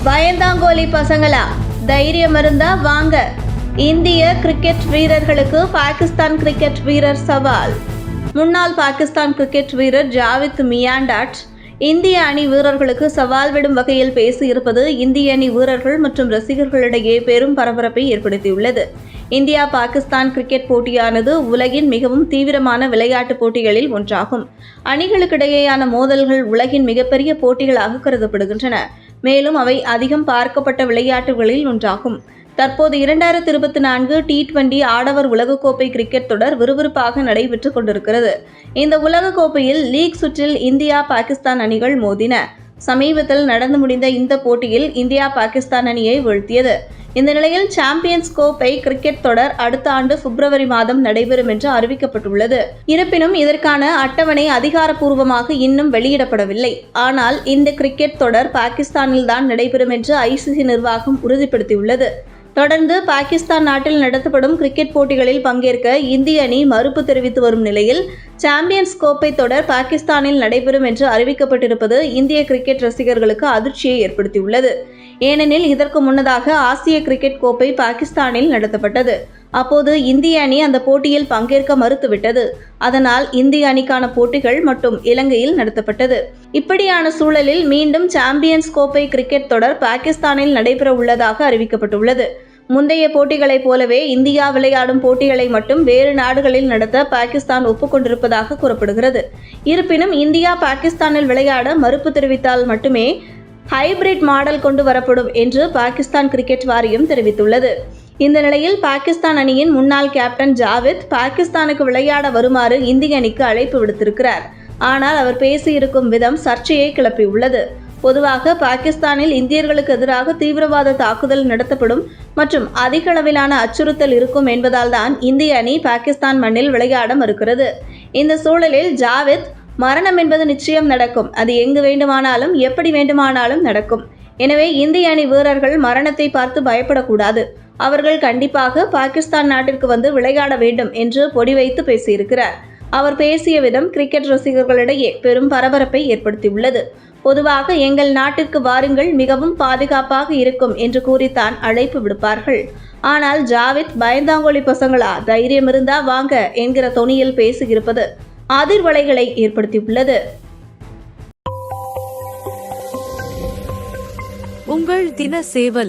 பயந்தாங்கோலி பசங்களா, தைரியம் இருந்தா வாங்க. இந்திய கிரிக்கெட் வீரர்களுக்கு பாகிஸ்தான் கிரிக்கெட் வீரர் சவால். முன்னாள் பாகிஸ்தான் கிரிக்கெட் வீரர் ஜாவித் மியாண்டாட் இந்திய அணி வீரர்களுக்கு சவால் விடும் வகையில் பேசியிருப்பது இந்திய அணி வீரர்கள் மற்றும் ரசிகர்களிடையே பெரும் பரபரப்பை ஏற்படுத்தியுள்ளது. இந்தியா பாகிஸ்தான் கிரிக்கெட் போட்டியானது உலகின் மிகவும் தீவிரமான விளையாட்டுப் போட்டிகளில் ஒன்றாகும். அணிகளுக்கிடையேயான மோதல்கள் உலகின் மிகப்பெரிய போட்டிகளாக கருதப்படுகின்றன. மேலும் அவை அதிகம் பார்க்கப்பட்ட விளையாட்டுகளில் ஒன்றாகும். தற்போது 2024 T20 ஆடவர் உலகக்கோப்பை கிரிக்கெட் தொடர் விறுவிறுப்பாக நடைபெற்றுக் கொண்டிருக்கிறது. இந்த உலகக்கோப்பையில் லீக் சுற்றில் இந்தியா பாகிஸ்தான் அணிகள் மோதின. சமீபத்தில் நடந்து முடிந்த இந்த போட்டியில் இந்தியா பாகிஸ்தான் அணியை வீழ்த்தியது. இந்த நிலையில் சாம்பியன்ஸ் கோப்பை கிரிக்கெட் தொடர் அடுத்த ஆண்டு பிப்ரவரி மாதம் நடைபெறும் என்று அறிவிக்கப்பட்டுள்ளது. இருப்பினும் இதற்கான அட்டவணை அதிகாரப்பூர்வமாக இன்னும் வெளியிடப்படவில்லை. ஆனால் இந்த கிரிக்கெட் தொடர் பாகிஸ்தானில் தான் நடைபெறும் என்று ICC நிர்வாகம் உறுதிப்படுத்தியுள்ளது. தொடர்ந்து பாகிஸ்தான் நாட்டில் நடத்தப்படும் கிரிக்கெட் போட்டிகளில் பங்கேற்க இந்திய அணி மறுப்பு தெரிவித்து வரும் நிலையில் சாம்பியன்ஸ் கோப்பை தொடர் பாகிஸ்தானில் நடைபெறும் என்று அறிவிக்கப்பட்டிருப்பது இந்திய கிரிக்கெட் ரசிகர்களுக்கு அதிர்ச்சியை ஏற்படுத்தியுள்ளது. ஏனெனில் இதற்கு முன்னதாக ஆசிய கிரிக்கெட் கோப்பை பாகிஸ்தானில் நடத்தப்பட்டது. அப்போது இந்திய அணி அந்த போட்டியில் பங்கேற்க மறுத்துவிட்டது. அதனால் இந்திய அணிக்கான போட்டிகள் மட்டும் இலங்கையில் நடத்தப்பட்டது. இப்படியான சூழலில் மீண்டும் சாம்பியன்ஸ் கோப்பை கிரிக்கெட் தொடர் பாகிஸ்தானில் நடைபெற உள்ளதாக அறிவிக்கப்பட்டுள்ளது. முந்தைய போட்டிகளைப் போலவே இந்தியா விளையாடும் போட்டிகளை மட்டும் வேறு நாடுகளில் நடத்த பாகிஸ்தான் ஒப்புக்கொண்டிருப்பதாக கூறப்படுகிறது. இருப்பினும் இந்தியா பாகிஸ்தானில் விளையாட மறுப்பு தெரிவித்தால் மட்டுமே ஹைபிரிட் மாடல் கொண்டு வரப்படும் என்று பாகிஸ்தான் கிரிக்கெட் வாரியம் தெரிவித்துள்ளது. இந்த நிலையில் பாகிஸ்தான் அணியின் முன்னாள் கேப்டன் ஜாவித் பாகிஸ்தானுக்கு விளையாட வருமாறு இந்திய அணிக்கு அழைப்பு விடுத்திருக்கிறார். ஆனால் அவர் பேசியிருக்கும் விதம் சர்ச்சையை கிளப்பியுள்ளது. பொதுவாக பாகிஸ்தானில் இந்தியர்களுக்கு எதிராக தீவிரவாத தாக்குதல் நடத்தப்படும் மற்றும் அதிக அளவிலான அச்சுறுத்தல் இருக்கும் என்பதால் தான் இந்திய அணி பாகிஸ்தான் மண்ணில் விளையாட மறுக்கிறது. இந்த சூழலில் ஜாவித், மரணம் என்பது நிச்சயம் நடக்கும். அது எங்கு வேண்டுமானாலும் எப்படி வேண்டுமானாலும் நடக்கும். எனவே இந்திய அணி வீரர்கள் மரணத்தை பார்த்து பயப்படக்கூடாது. அவர்கள் கண்டிப்பாக பாகிஸ்தான் நாட்டிற்கு வந்து விளையாட வேண்டும் என்று பொடி வைத்து பேசியிருக்கிறார். அவர் பேசிய விதம் கிரிக்கெட் ரசிகர்களிடையே பெரும் பரபரப்பை ஏற்படுத்தியுள்ளது. பொதுவாக எங்கள் நாட்டிற்கு வாருங்கள், மிகவும் பாதுகாப்பாக இருக்கும் என்று கூறித்தான் அழைப்பு விடுப்பார்கள். ஆனால் ஜாவித் பயந்தாங்கோலி பசங்களா, தைரியம் இருந்தா வாங்க என்கிற தொனியில் பேசியிருப்பது அதிர்வலைகளை ஏற்படுத்தியுள்ளது. உங்கள் தின சேவல்.